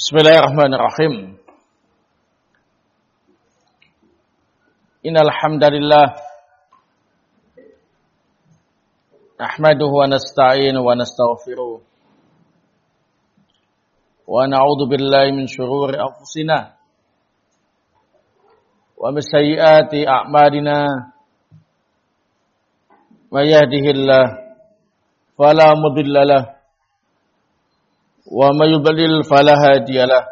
Bismillahirrahmanirrahim. Innal hamdalillah nahmaduhu wa nasta'inuhu wa nastaghfiruh wa na'udzu billahi min shururi anfusina wa min sayyiati a'malina. May yahdihillahu fala mudilla lahu wa may yudlil fala hadiya lahu.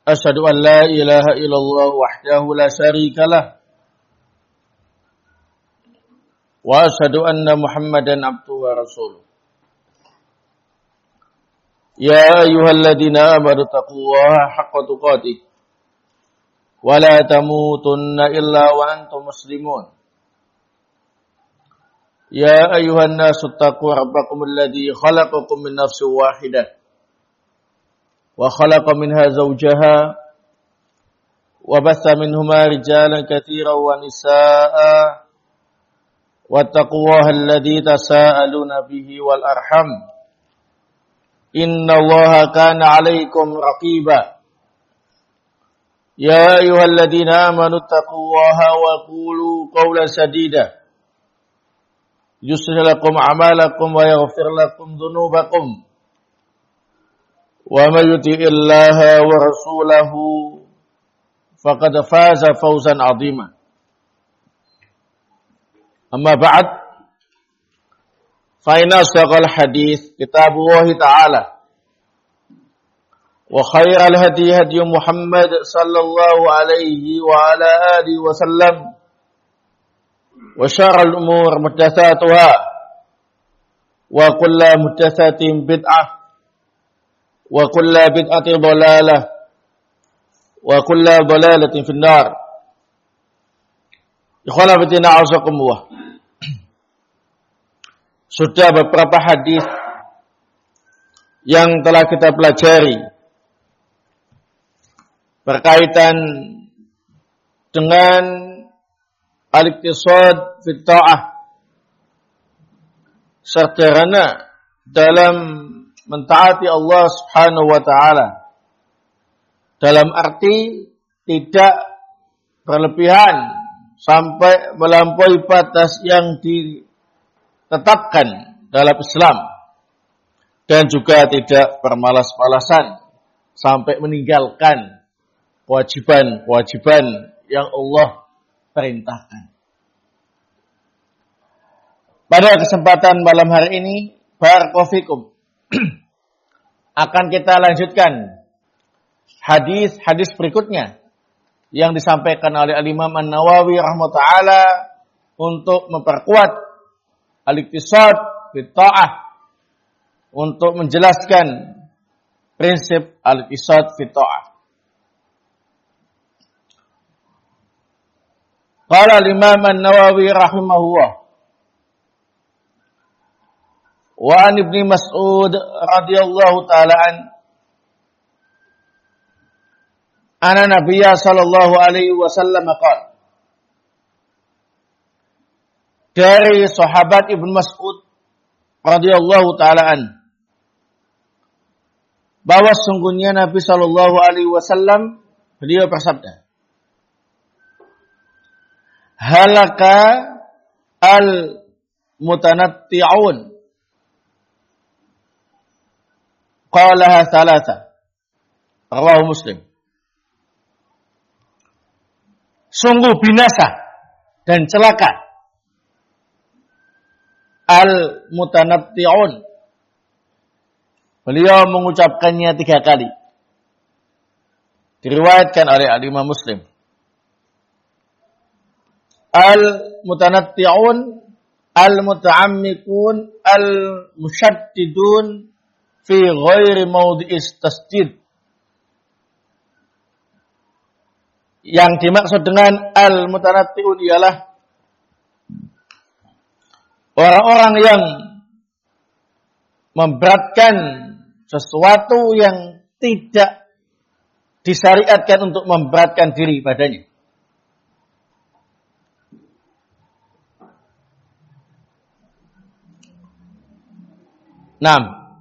Asyhadu an la ilaha illallah wahdahu la syarika lah wa asyhadu anna Muhammadan abduhu wa rasuluh. Ya ayyuhalladzina amanu taqullaha haqqa tuqatih wa la tamutunna illa wa antum muslimun. Ya ayyuhan nasu taqu rabbakum alladzi khalaqakum min nafsin wahidah wa khalaqa minha zawjaha wa batha minhuma rijalan katsiran wa nisaa'a wattaqullaha alladzi tasaaluna bihi wal arham innallaha kana 'alaykum raqiba. Ya ayyuhalladzina amanu taqullaha wa qulu qawlan sadida yuslih lakum a'malakum wa yaghfir lakum dhunubakum wa may yuti'illaha wa rasulahu faqad faza fawzan 'azima. Amma ba'd, fa inna asdaqal hadits kitabullah ta'ala wa khairal hadi hadi Muhammad sallallahu alaihi wa ala alihi wa sallam wa syarrul umur muhdatsatuha wa kullu muhdatsatin bid'ah wa kullu bid'atin dhalalah wa kullu dhalalatin finnar. Ikhwana fillah a'azakumullah. Sudah beberapa hadis yang telah kita pelajari berkaitan dengan al-iqtisad fi ta'ah, sederhana dalam mentaati Allah Subhanahu wa taala, dalam arti tidak berlebihan sampai melampaui batas yang ditetapkan dalam Islam, dan juga tidak bermalas-malasan sampai meninggalkan kewajiban-kewajiban yang Allah perintahkan. Pada kesempatan malam hari ini, barakallahu fikum, akan kita lanjutkan hadis-hadis berikutnya yang disampaikan oleh Al-Imam An-Nawawi rahimahullah ta'ala untuk memperkuat al-iqtisad fi ta'ah, untuk menjelaskan prinsip al-iqtisad fi ta'ah. Qala al-Imam An-Nawawi rahimahullah wa an Ibnu Mas'ud radhiyallahu ta'ala anna Nabiyya sallallahu alaihi wasallam qala, dari sahabat Ibnu Mas'ud radhiyallahu ta'ala bahwa sungguhnya Nabi sallallahu alaihi wasallam beliau bersabda, halaka al-mutanatti'un qalaha thalatha, rawahu Muslim. Sungguh binasa dan celaka al-mutanatti'un. Beliau mengucapkannya 3 kali. Diriwayatkan oleh Al-Imam Muslim. Al-mutanatti'un, al-muta'ammikun, al-musyaddidun fi ghairi mawdi'is tasdid. Yang dimaksud dengan al-mutanatti'un ialah orang-orang yang memberatkan sesuatu yang tidak disyariatkan untuk memberatkan diri padanya. Naam.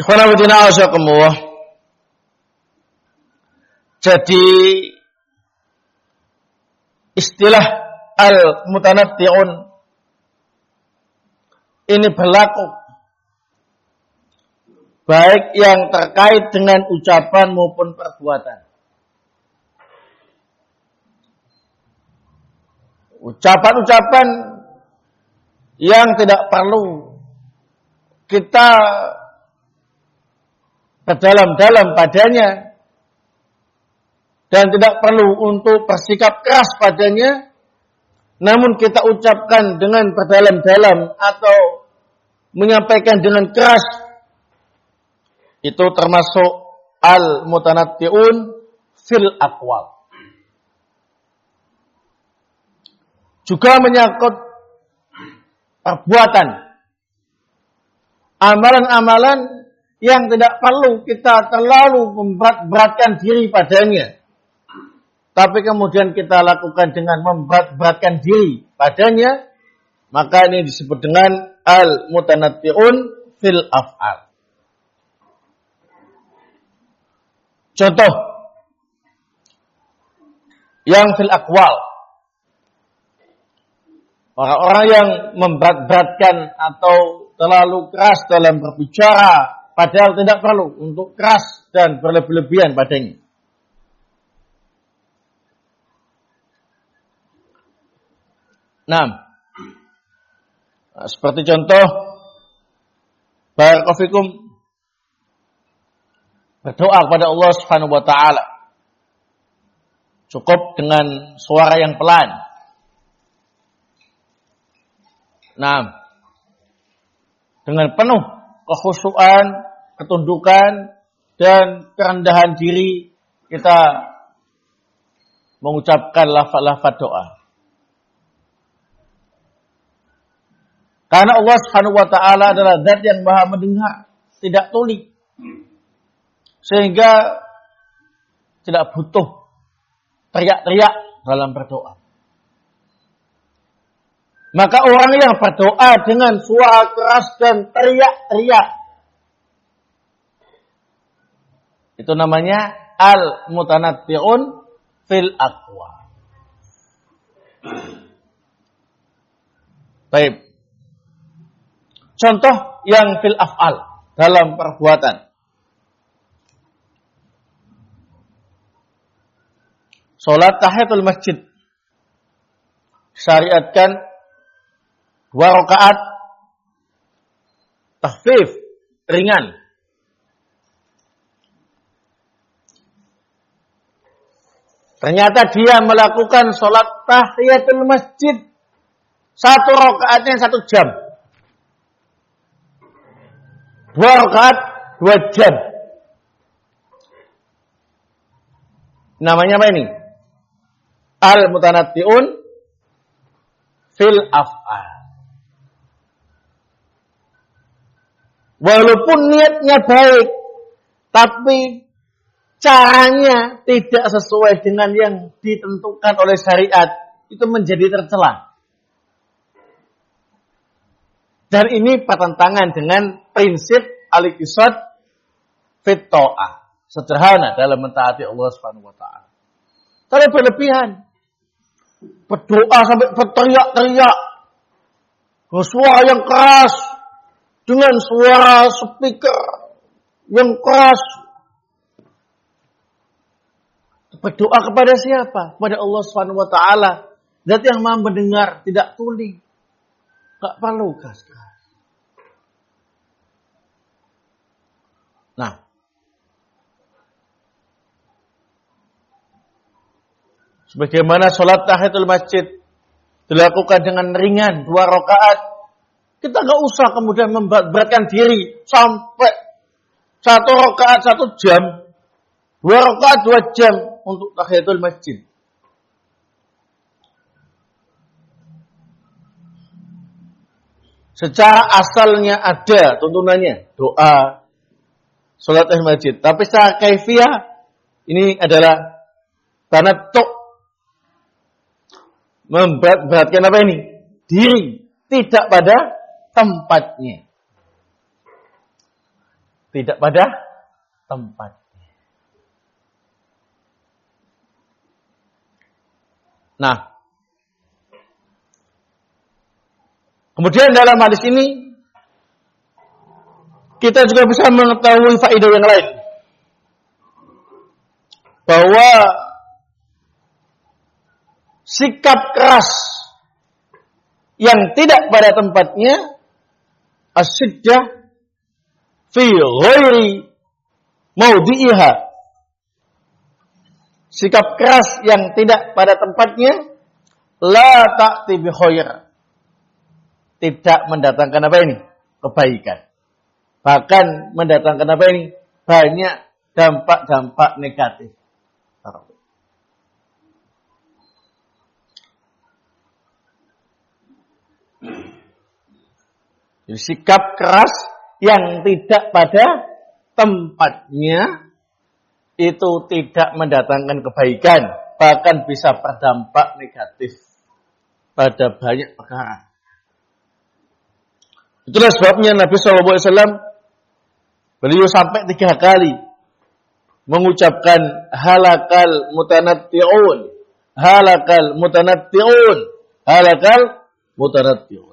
Ikhwana fillah a'azakumullah. Jadi istilah al-mutanatti'un ini berlaku baik yang terkait dengan ucapan maupun perbuatan. Ucapan-ucapan yang tidak perlu kita berdalam-dalam padanya dan tidak perlu untuk bersikap keras padanya, namun kita ucapkan dengan berdalam-dalam atau menyampaikan dengan keras, itu termasuk al-mutanatti'un fil aqwal. Juga menyangkut perbuatan, amalan-amalan yang tidak perlu kita terlalu memberat-beratkan diri padanya, tapi kemudian kita lakukan dengan memberat-beratkan diri padanya, maka ini disebut dengan al-mutanatti'un fil af'al. Contoh yang fil aqwal, orang-orang yang memberat-beratkan atau terlalu keras dalam berbicara, padahal tidak perlu untuk keras dan berlebih-lebihan padanya. Nah, seperti contoh, barakallahu berdoa kepada Allah Subhanahu wa taala cukup dengan suara yang pelan. Nah, dengan penuh kekhusyuan, ketundukan, dan kerendahan diri kita mengucapkan lafaz-lafaz doa. Karena Allah Subhanahu wa taala adalah zat yang Maha mendengar, tidak tuli. Sehingga tidak butuh teriak-teriak dalam berdoa. Maka orang yang berdoa dengan suara keras dan teriak-teriak, itu namanya al-mutanatti'un fil aqwal. Baik. Contoh yang fil af'al, dalam perbuatan. Salat tahiyatul masjid syariatkan 2 rakaat takhfif, ringan. Ternyata dia melakukan sholat tahiyatul masjid 1 rakaatnya 1 jam. 2 rakaat 2 jam. Namanya apa ini? Al-mutanatti'un fil af'al. Walaupun niatnya baik, tapi caranya tidak sesuai dengan yang ditentukan oleh syariat, itu menjadi tercela. Dan ini bertentangan dengan prinsip al-iqtisad fit ta'ah. Sederhana dalam mentaati Allah Subhanahu wa taala. Tapi berlebihan. Berdoa sampai berteriak-teriak. Suara yang keras. Dengan suara speaker yang keras. Berdoa kepada siapa? Kepada Allah Subhanahu wa taala. Zat yang Maha mendengar, tidak tuli. Enggak perlu keras-keras. Nah, sebagaimana sholat tahiyatul masjid dilakukan dengan ringan 2 rakaat, kita nggak usah kemudian memberatkan diri sampai 1 rakaat 1 jam, 2 rakaat 2 jam untuk tahiyatul masjid. Secara asalnya ada tuntunannya, doa, sholat tahiyatul masjid. Tapi secara kaifiyah ini adalah tanattu', memberatkan apa ini? Diri, tidak pada tempatnya. tidak pada tempat. Nah, kemudian dalam hadis ini kita juga bisa mengetahui faedah yang lain, bahwa sikap keras yang tidak pada tempatnya, asyiddah fi ghairi maudhi'iha, sikap keras yang tidak pada tempatnya, la ta'ti bi khair, tidak mendatangkan apa ini? Kebaikan. Bahkan mendatangkan apa ini? Banyak dampak-dampak negatif. Jadi sikap keras yang tidak pada tempatnya itu tidak mendatangkan kebaikan, bahkan bisa berdampak negatif pada banyak perkara. Itulah sebabnya Nabi SAW beliau sampai 3 kali mengucapkan halakal mutanatti'un, halakal mutanatti'un, halakal mutanatti'un.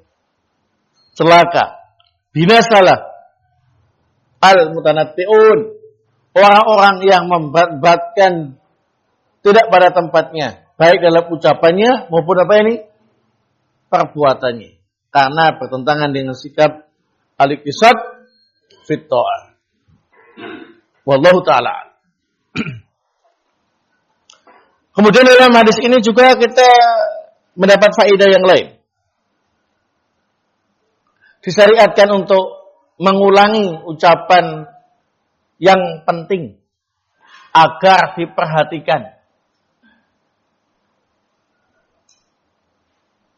Celaka, binasalah al-mutanatti'un, orang-orang yang memberatkan tidak pada tempatnya, baik dalam ucapannya maupun apa ini? Perbuatannya, karena bertentangan dengan sikap al-iqtisad fit ta'ah. Wallahu ta'ala. Kemudian dalam hadis ini juga kita mendapat faedah yang lain. Disyariatkan untuk mengulangi ucapan yang penting agar diperhatikan.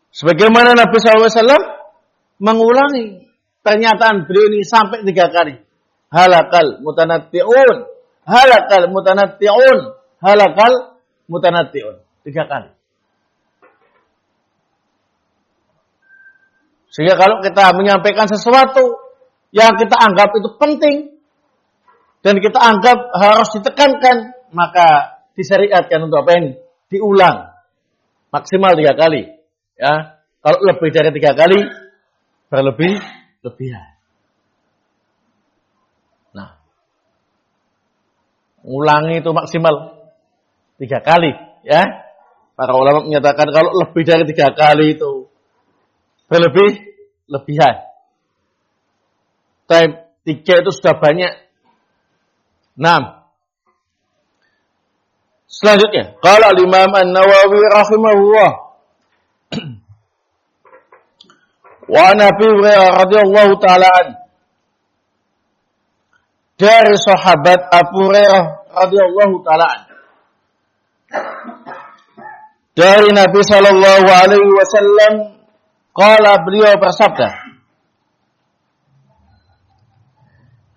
Sebagaimana Nabi SAW mengulangi pernyataan beliau ini sampai 3 kali. Halakal mutanatti'un, halakal mutanatti'un, halakal mutanatti'un. 3 kali. Sehingga kalau kita menyampaikan sesuatu yang kita anggap itu penting dan kita anggap harus ditekankan, maka disyariatkan untuk apa ini? Diulang maksimal 3 kali. Ya, kalau lebih dari 3 kali berlebihan. Nah, ulangi itu maksimal 3 kali. Ya, para ulama menyatakan kalau lebih dari 3 kali itu berlebihan. Type 3 itu sudah banyak. 6. Selanjutnya, qala al-Imam An-Nawawi rahimahullah wa Nabi radhiyallahu taala an, dari sahabat Abu Hurairah radhiyallahu taala an, dari Nabi sallallahu alaihi wasallam, qala, beliau bersabda,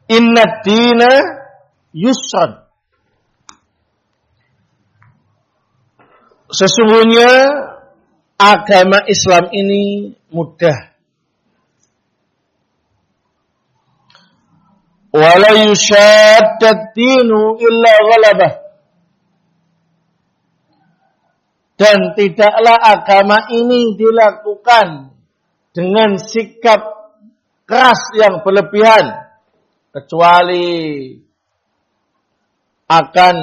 inna dina yusran, sesungguhnya agama Islam ini mudah. Wala yushaddad dinu illa ghalabah, dan tidaklah agama ini dilakukan dengan sikap keras yang berlebihan, kecuali akan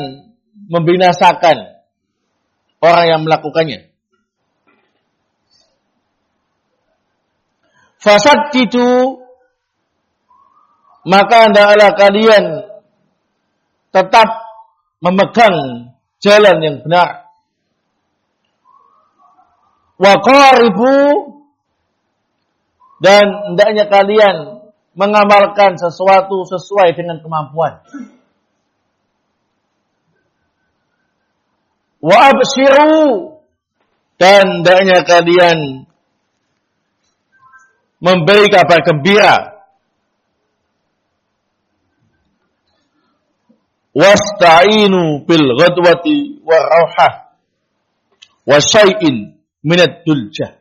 membinasakan orang yang melakukannya. Fasaddidu, maka hendaklah kalian tetap memegang jalan yang benar. Wa qaribu, dan hendaknya kalian mengamalkan sesuatu sesuai dengan kemampuan. Wa abshiru, dan hendaknya kalian memberi kabar gembira. Wasta'inu bil ghadwati wa rauhah wa syai'in minad duljah,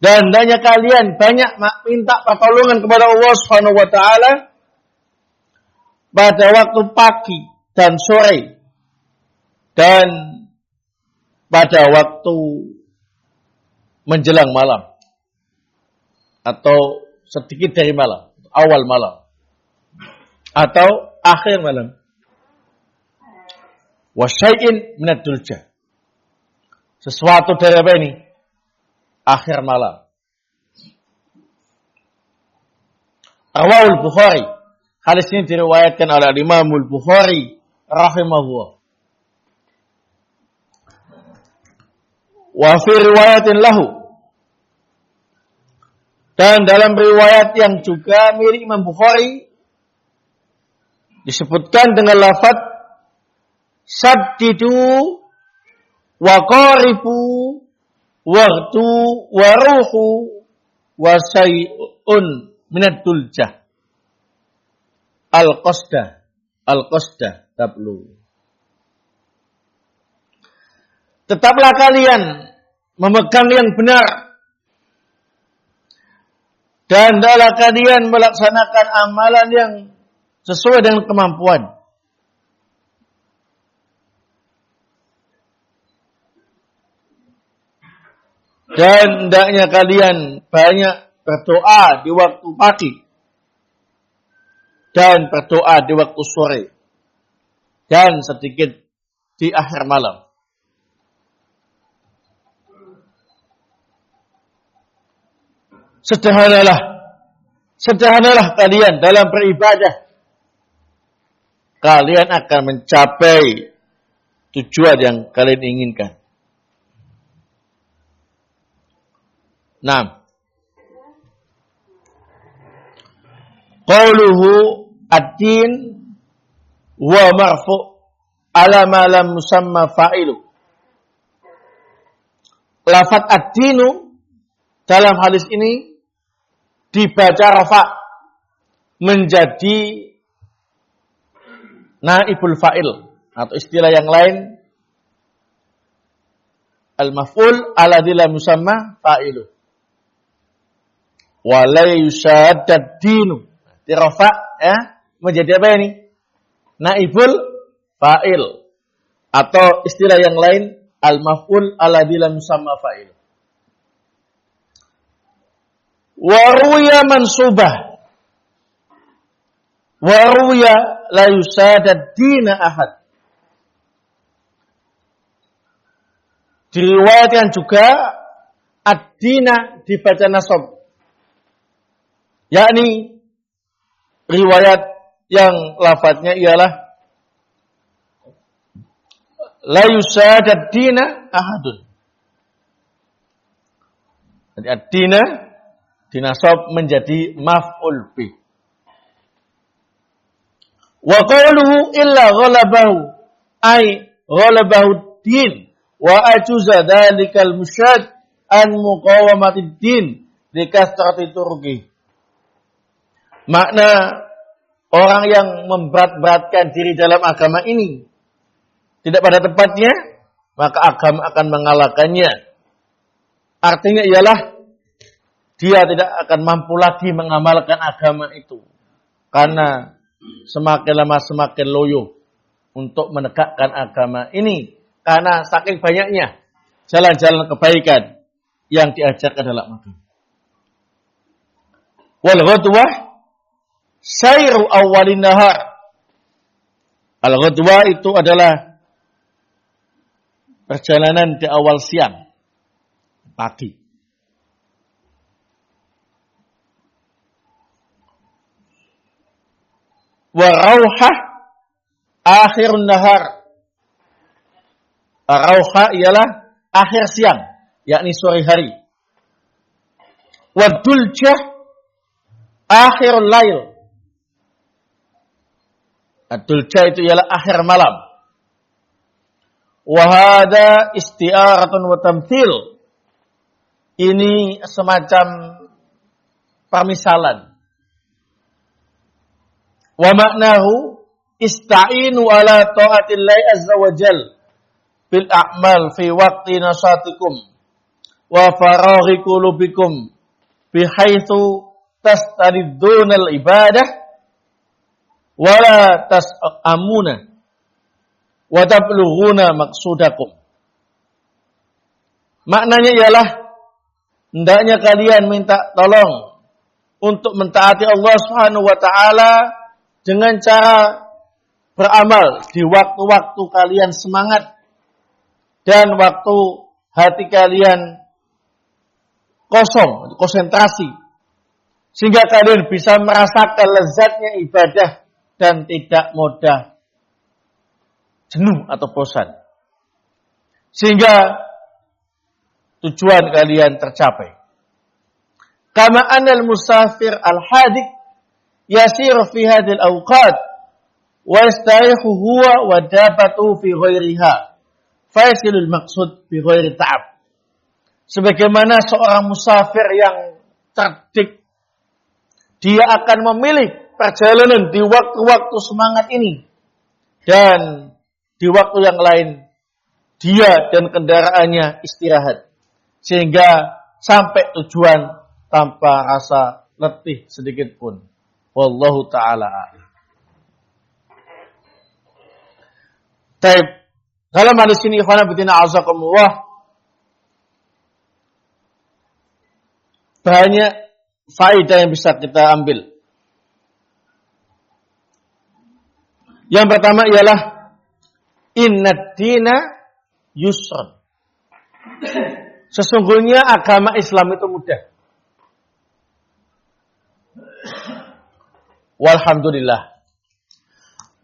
Dan hendaknya kalian banyak minta pertolongan kepada Allah Subhanahu wa taala pada waktu pagi dan sore dan pada waktu menjelang malam atau sedikit dari malam, awal malam atau akhir malam. Wa syai'in minad dulja. Sesuatu dari apa ini? Akhir malam. Rawahul Bukhari. Hadis ini diriwayatkan oleh Imam Al-Bukhari rahimahullah. Wa fi riwayatin lahu. Dan dalam riwayat yang juga milik Imam Bukhari disebutkan dengan lafaz saddidu wa qaribu waqtu wa ruhu wa syai'un minad duljah al-qasdah tablu. Tetaplah kalian memegang yang benar dan hendaklah kalian melaksanakan amalan yang sesuai dengan kemampuan. Dan hendaknya kalian banyak berdoa di waktu pagi dan berdoa di waktu sore dan sedikit di akhir malam. Sederhanalah kalian dalam beribadah. Kalian akan mencapai tujuan yang kalian inginkan. Nah, qauluhu ad-din wa marfu' ala ma lam musamma fa'ilu. Lafaz ad-dinu dalam hadis ini dibaca rafa menjadi naibul fa'il atau istilah yang lain al-maf'ul alladzi lam musamma fa'ilu. Wa la yusaddad dinu. Dirafa ya menjadi apa ini? Naibul fa'il atau istilah yang lain al-maf'ul alladzi lam yusamma fa'il. Wa ruya mansubah. Wa ruya la yusaddad dina ahad. Diriwayatkan juga ad-dina dibaca nasab. Yakni riwayat yang lafadznya ialah la yusadad dina ahadun. Jadi ad-dina dinasab menjadi maf'ul bih. Wa qawluhu illa ghalabahu ay ghalabahu din wa ajuza dhalikal musyad an muqawamatid din likasrati turqi. Makna orang yang memberat-beratkan diri dalam agama ini tidak pada tempatnya, maka agama akan mengalahkannya. Artinya ialah dia tidak akan mampu lagi mengamalkan agama itu. Karena semakin lama semakin loyo untuk menegakkan agama ini. Karena saking banyaknya jalan-jalan kebaikan yang diajarkan dalam agama. Wal ghadwah Sairu awalin nahar. Al-ghadwa itu adalah perjalanan di awal siang, pagi. Wa rauhah akhirun nahar. Rauhah ialah akhir siang, yakni sore hari. Wa duljah akhirul lail. Ad-dulja itu ialah akhir malam. Wa hadza isti'aratun wa tamthil. Ini semacam permisalan. Wa maknahu ista'inu ala ta'atillahi azza wa jal bil a'mal fi waqti nasatikum wa faraghi qulubikum bihaitsu tastariddunal ibadah wa la tas'amuna wa tablughuna maqsudakum. Maknanya ialah hendaknya kalian minta tolong untuk mentaati Allah Subhanahu wa taala dengan cara beramal di waktu-waktu kalian semangat dan waktu hati kalian kosong, konsentrasi, sehingga kalian bisa merasakan lezatnya ibadah dan tidak mudah jenuh atau bosan, sehingga tujuan kalian tercapai. Kama anal musafir al-hadik yasir fi hadhil awqat wa yastarihu huwa wa dabatu fi ghairiha fa yasilul maqsud bi ghairi ta'ab. Sebagaimana seorang musafir yang cerdik, dia akan memilih perjalanan di waktu-waktu semangat ini, dan di waktu yang lain dia dan kendaraannya istirahat, sehingga sampai tujuan tanpa rasa letih sedikit pun. Wallahu ta'ala a'lam. Baik, dalam hadis ini ikhwan fillah azakumullah, banyak faedah yang bisa kita ambil. Yang pertama ialah innad dina yusrun. Sesungguhnya agama Islam itu mudah. Walhamdulillah.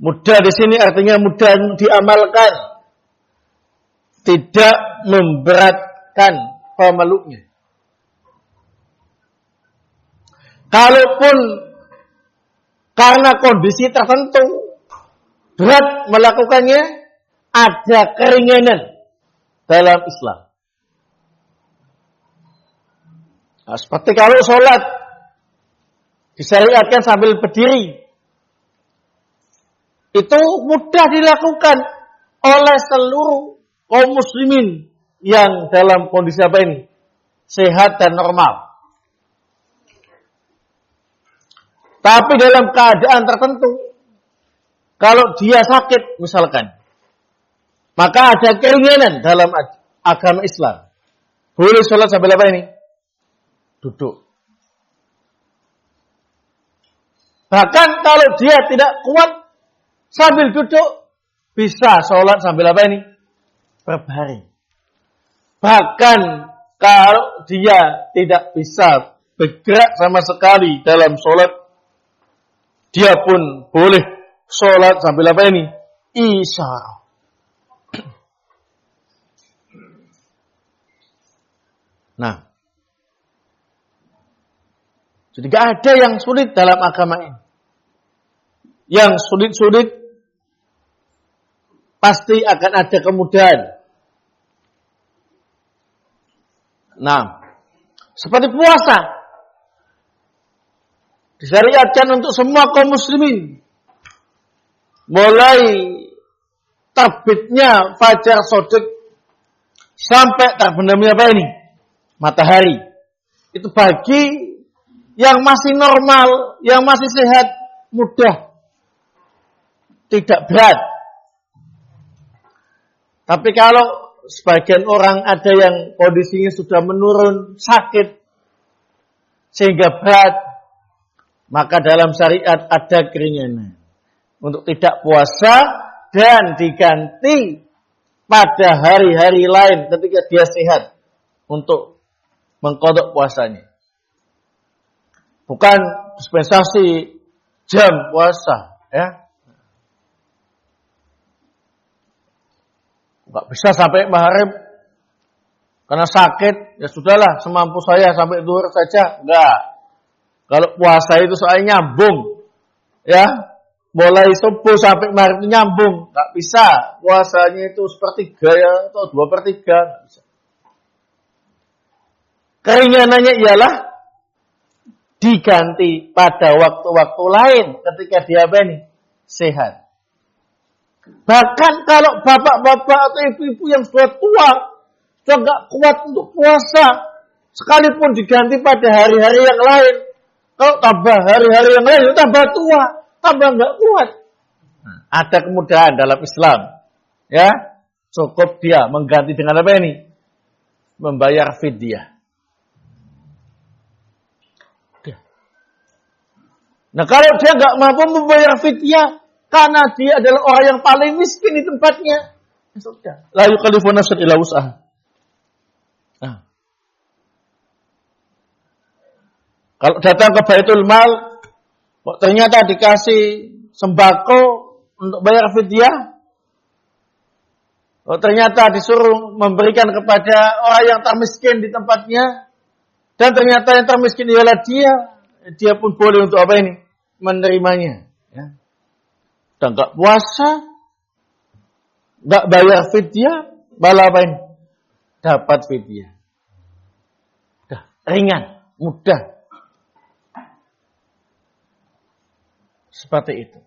Mudah di sini artinya mudah diamalkan, tidak memberatkan pemeluknya. Kalaupun karena kondisi tertentu berat melakukannya, ada keringanan dalam Islam. Nah, seperti kalau sholat disyariatkan sambil berdiri, itu mudah dilakukan oleh seluruh kaum muslimin yang dalam kondisi apa ini? Sehat dan normal. Tapi dalam keadaan tertentu, kalau dia sakit misalkan, maka ada keringanan dalam agama Islam. Boleh sholat sambil apa ini? Duduk. Bahkan kalau dia tidak kuat sambil duduk, bisa sholat sambil apa ini? Berbaring. Bahkan kalau dia tidak bisa bergerak sama sekali dalam sholat, dia pun boleh sholat sambil apa ini? Isyarah. Nah, jadi gak ada yang sulit dalam agama ini. Yang sulit-sulit pasti akan ada kemudahan. Nah, seperti puasa disyariatkan untuk semua kaum muslimin. Mulai terbitnya fajar shadiq sampai terbenamnya apa ini? Matahari. Itu bagi yang masih normal, yang masih sehat, mudah. Tidak berat. Tapi kalau sebagian orang ada yang kondisinya sudah menurun, sakit, sehingga berat, maka dalam syariat ada keringanan untuk tidak puasa dan diganti pada hari-hari lain ketika dia sehat untuk mengqadha puasanya. Bukan dispensasi jam puasa, ya. Enggak bisa sampai maghrib karena sakit, ya sudahlah semampu saya sampai zuhur saja. Enggak. Kalau puasa itu soalnya nyambung, ya, mulai subuh sampai maghrib itu nyambung, nggak bisa. Puasanya itu sepertiga ya, atau 2/3, nggak bisa. Keringanannya ialah diganti pada waktu-waktu lain ketika dia sehat. Bahkan kalau bapak-bapak atau ibu-ibu yang sudah tua, sudah nggak kuat untuk puasa, sekalipun diganti pada hari-hari yang lain, kalau tambah hari-hari yang lain, tambah tua, tambah nggak kuat. Ada kemudahan dalam Islam, ya, cukup dia mengganti dengan apa ini? Membayar fidyah. Nah, kalau dia nggak mampu membayar fidyah karena dia adalah orang yang paling miskin di tempatnya, ya sudah. La yukallifu nafsan illa wus'aha. Nah. Kalau datang ke Baitul Mal, kok ternyata dikasih sembako untuk bayar fidyah, kok ternyata disuruh memberikan kepada orang yang termiskin di tempatnya, dan ternyata yang termiskin ialah dia pun boleh untuk apa ini? Menerimanya. Ya. Dan gak puasa, gak bayar fidyah, malah apa ini? Dapat fidyah. Udah, ringan, mudah. Seperti itu.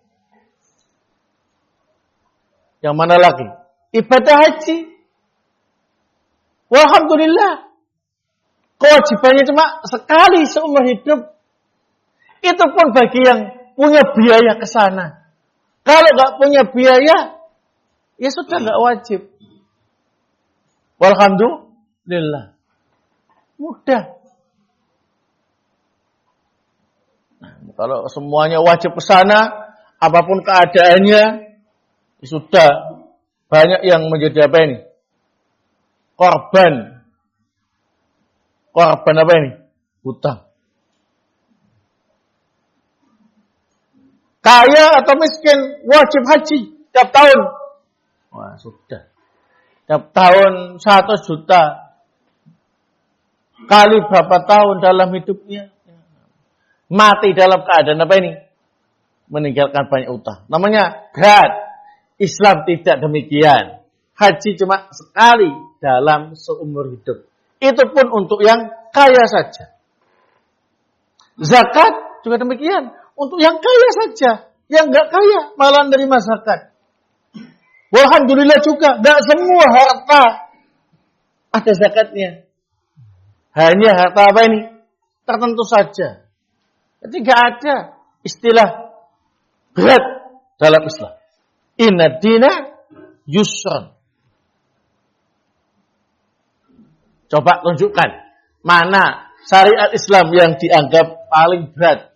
Yang mana lagi? Ibadah haji. Walhamdulillah. Kewajibannya cuma sekali seumur hidup. Itu pun bagi yang punya biaya ke sana. Kalau nggak punya biaya, ya sudah nggak wajib. Walhamdulillah. Mudah. Nah, kalau semuanya wajib ke sana, apapun keadaannya, ya sudah banyak yang menjadi apa ini? Korban apa ini? Hutang. Kaya atau miskin, wajib haji tiap tahun. Wah, sudah. Tiap tahun 100 juta. Kali berapa tahun dalam hidupnya. Mati dalam keadaan apa ini? Meninggalkan banyak utang. Namanya berat. Islam tidak demikian. Haji cuma sekali dalam seumur hidup. Itu pun untuk yang kaya saja. Zakat juga demikian. Untuk yang kaya saja. Yang enggak kaya malah menerima zakat. Walhamdulillah juga. Tidak semua harta ada zakatnya. Hanya harta apa ini? Tertentu saja. Jadi enggak ada istilah berat dalam Islam. Inna dina yusran. Coba tunjukkan. Mana syariat Islam yang dianggap paling berat?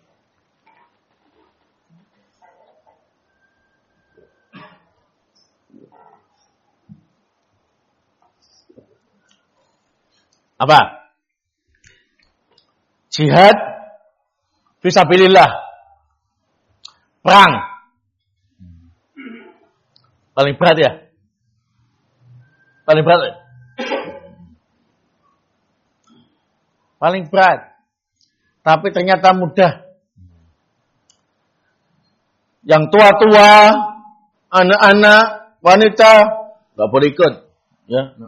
Apa? Jihad fisabilillah. Perang. Paling berat ya? Paling berat ya? Paling berat. Tapi ternyata mudah. Yang tua-tua, anak-anak, wanita, gak boleh ikut. Ya.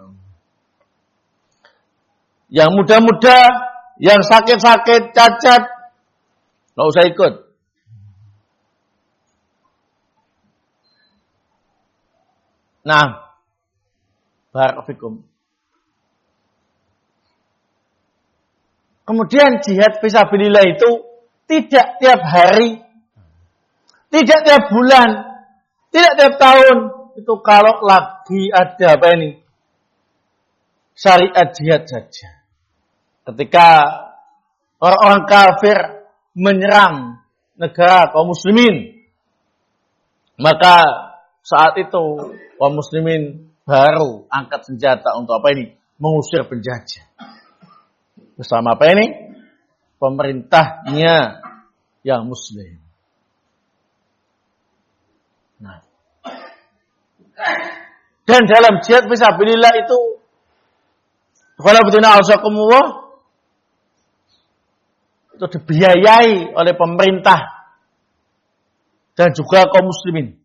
Yang muda-muda, yang sakit-sakit, cacat, gak usah ikut. Nah, barakallahu. Kemudian jihad fisabilillah itu tidak tiap hari, tidak tiap bulan, tidak tiap tahun. Itu kalau lagi ada apa ini? Syariat jihad saja. Ketika orang-orang kafir menyerang negara kaum muslimin, maka saat itu kaum muslimin baru angkat senjata untuk apa ini? Mengusir penjajah. Bersama apa ini? Pemerintahnya yang muslim. Nah. Dan dalam jihad fisabilillah itu kalau betina ausakumullah itu dibiayai oleh pemerintah dan juga kaum muslimin.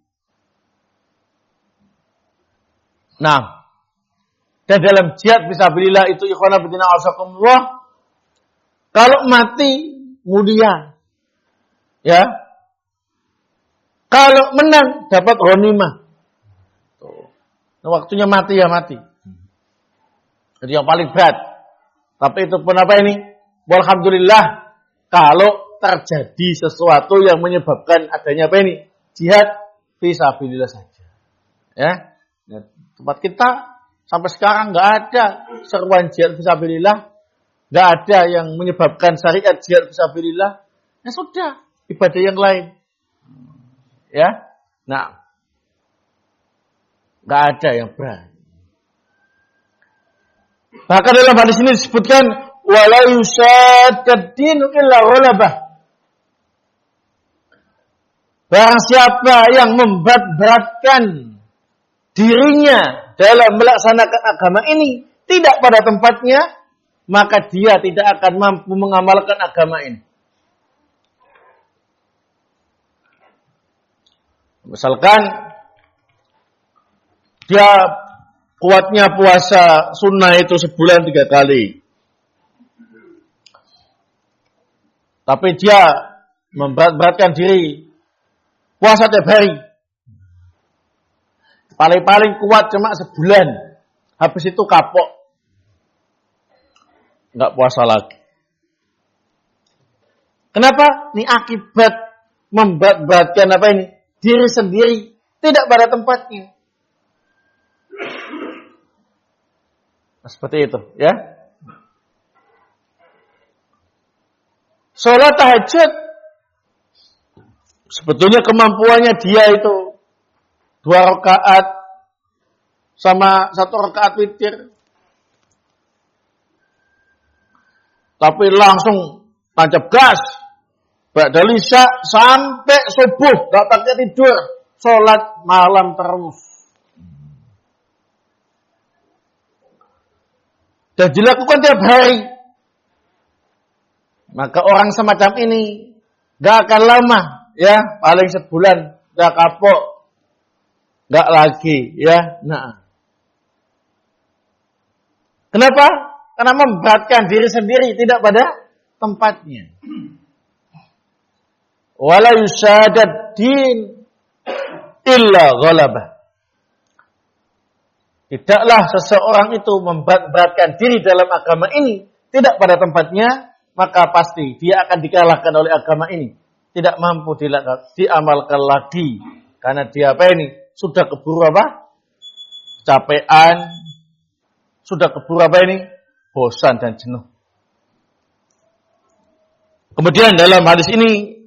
Nah, dan dalam jihad fisabilillah itu ikhwana betina ausakumullah, kalau mati mulia, ya. Kalau menang dapat ghanimah. Tuh. Nah, waktunya mati ya mati. Jadi yang paling berat. Tapi itu pun apa ini? Alhamdulillah kalau terjadi sesuatu yang menyebabkan adanya apa ini? Jihad fisabilillah saja. Ya. Tempat kita sampai sekarang nggak ada seruan jihad fisabilillah, nggak ada yang menyebabkan syariat jihad fisabilillah. Ya sudah, ibadah yang lain. Ya. Nah, nggak ada yang berat. Bahkan dalam hadis ini disebutkan wala yusaddad dinu illa ghalabah. Barang siapa yang memberat-beratkan dirinya dalam melaksanakan agama ini tidak pada tempatnya, maka dia tidak akan mampu mengamalkan agama ini. Misalkan dia kuatnya puasa sunnah itu sebulan 3 kali. Tapi dia memberat-beratkan diri puasa tiap hari. Paling-paling kuat cuma sebulan. Habis itu kapok. Enggak puasa lagi. Kenapa? Ini akibat memberat-beratkan apa ini? Diri sendiri. Tidak pada tempatnya. Nah, seperti itu, ya. Sholat tahajud. Sebetulnya kemampuannya dia itu 2 rakaat sama 1 rakaat witir. Tapi langsung tancap gas. Ba'dal isya sampai subuh, gak pakai tidur. Sholat malam terus. Dan dilakukan tiap hari. Maka orang semacam ini gak akan lama, ya, paling sebulan udah kapok, gak lagi, ya. Nah, kenapa? Karena memberatkan diri sendiri tidak pada tempatnya. Wala yusaddad din illa ghalabah. Tidaklah seseorang itu memberatkan diri dalam agama ini tidak pada tempatnya, maka pasti dia akan dikalahkan oleh agama ini. Tidak mampu diamalkan lagi. Karena dia apa ini? Sudah keburu apa? Capean. Sudah keburu apa ini? Bosan dan jenuh. Kemudian dalam hadis ini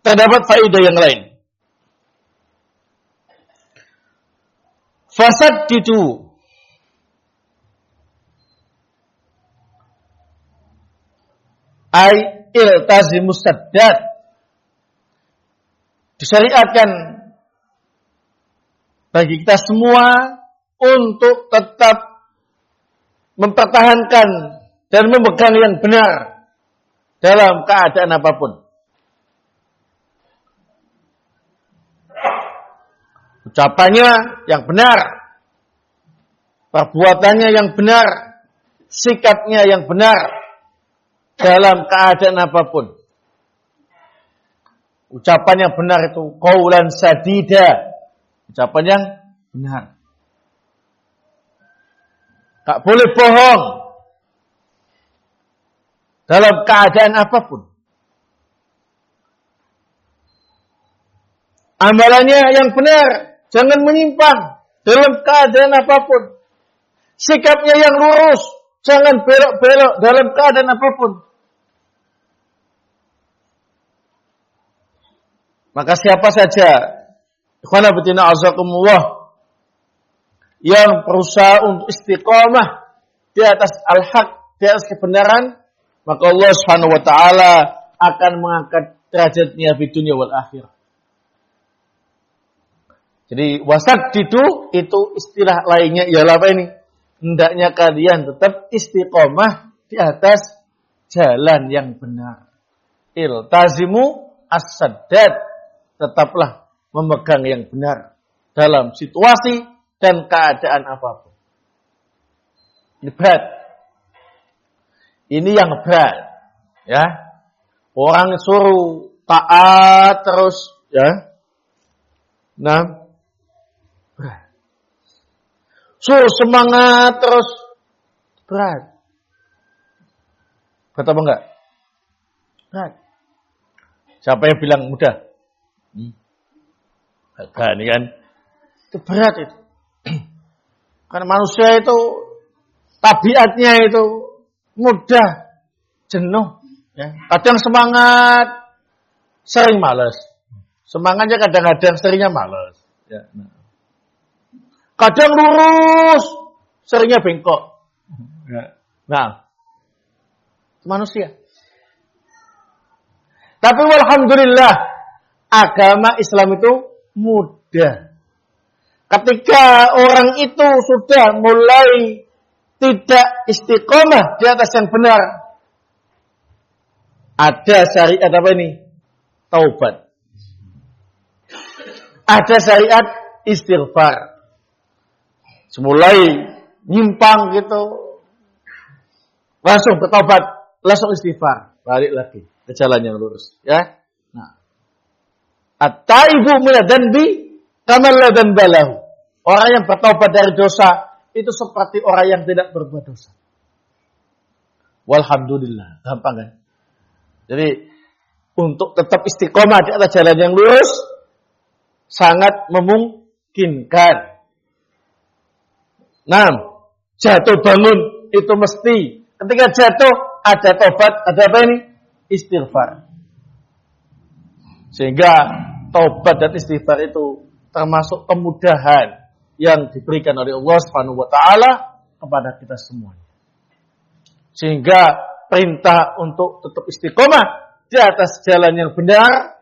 terdapat faedah yang lain. Fasaddidu ay iltazimus saddad. Disyariatkan bagi kita semua untuk tetap mempertahankan dan memegang yang benar dalam keadaan apapun. Ucapannya yang benar, perbuatannya yang benar, sikapnya yang benar dalam keadaan apapun. Ucapan yang benar itu qaulan sadida, ucapan yang benar. Tak boleh bohong dalam keadaan apapun. Amalannya yang benar, jangan menyimpang dalam keadaan apapun. Sikapnya yang lurus, jangan belok-belok dalam keadaan apapun. Maka siapa saja, ikhwan fillah azakumullah, yang berusaha untuk istiqamah di atas al-haq, di atas kebenaran, maka Allah Subhanahu wa taala akan mengangkat derajatnya di dunia wal akhirah. Jadi wasaddidu itu istilah lainnya ialah apa ini? Hendaknya kalian tetap istiqomah di atas jalan yang benar. Iltazimu as-saddad, tetaplah memegang yang benar dalam situasi dan keadaan apapun. Ini berat. Ini yang berat, ya. Orang suruh taat terus, ya. Nah, suruh semangat terus Berat. Berat apa enggak? Berat. Siapa yang bilang mudah? Enggak, ini kan. Itu berat itu. Karena manusia itu tabiatnya itu mudah jenuh. Ya. Kadang semangat, sering malas. Semangatnya kadang-kadang seringnya malas. Ya. Kadang lurus, seringnya bengkok. Ya. Nah, manusia. Tapi walhamdulillah, agama Islam itu mudah. Ketika orang itu sudah mulai tidak istiqomah di atas yang benar, ada syariat apa ini? Taubat. Ada syariat istighfar. Semulai nyimpang gitu, langsung bertobat, langsung istighfar, balik lagi ke jalan yang lurus, ya. Nah, at-taibu minadz-dzanbi kaman la dzanba lahu. Orang yang bertobat dari dosa itu seperti orang yang tidak berbuat dosa. Walhamdulillah, gampang kan? Jadi untuk tetap istiqomah di atas jalan yang lurus sangat memungkinkan. Nah, jatuh bangun itu mesti ketika jatuh ada tobat, ada apa ini? Istighfar. Sehingga tobat dan istighfar itu termasuk kemudahan yang diberikan oleh Allah Subhanahu wa taala kepada kita semuanya. Sehingga perintah untuk tetap istiqomah di atas jalan yang benar,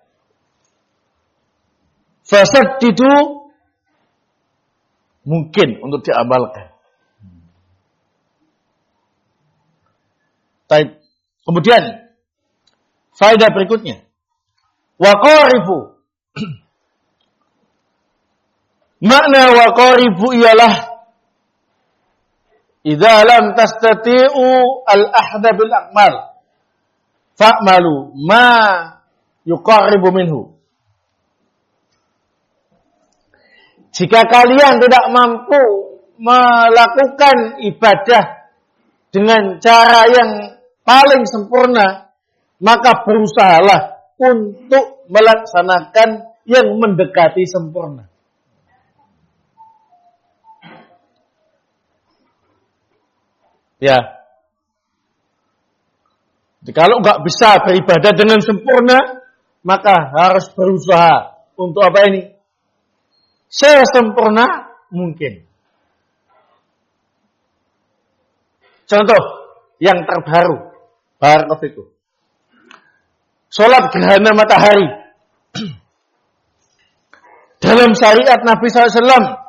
fasaddidu, mungkin untuk diamalkan. Kemudian faedah berikutnya, waqaribu. Makna waqaribu ialah idza lam tastati'u al-ahda bil a'mal fa'malu ma yuqaribu minhu. Jika kalian tidak mampu melakukan ibadah dengan cara yang paling sempurna, maka berusahalah untuk melaksanakan yang mendekati sempurna. Ya. Jadi kalau nggak bisa beribadah dengan sempurna, maka harus berusaha untuk apa ini? Sesempurna mungkin. Contoh yang terbaru, barakallahu. Salat gerhana matahari. Dalam syariat Nabi SAW,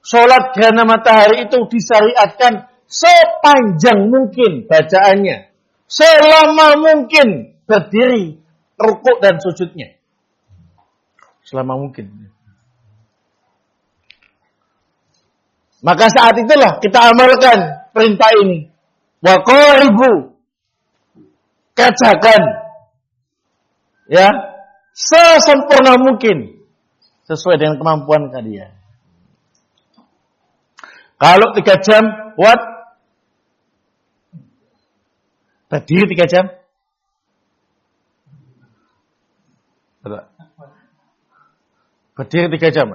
salat gerhana matahari itu disyariatkan sepanjang mungkin bacaannya, selama mungkin berdiri, rukuk dan sujudnya. Selama mungkin. Maka saat itulah kita amalkan perintah ini. Wa qaribu, kerjakan, ya, sesempurna mungkin sesuai dengan kemampuan kalian. Kalau 3 jam, what? Berdiri 3 jam? Berdiri 3 jam.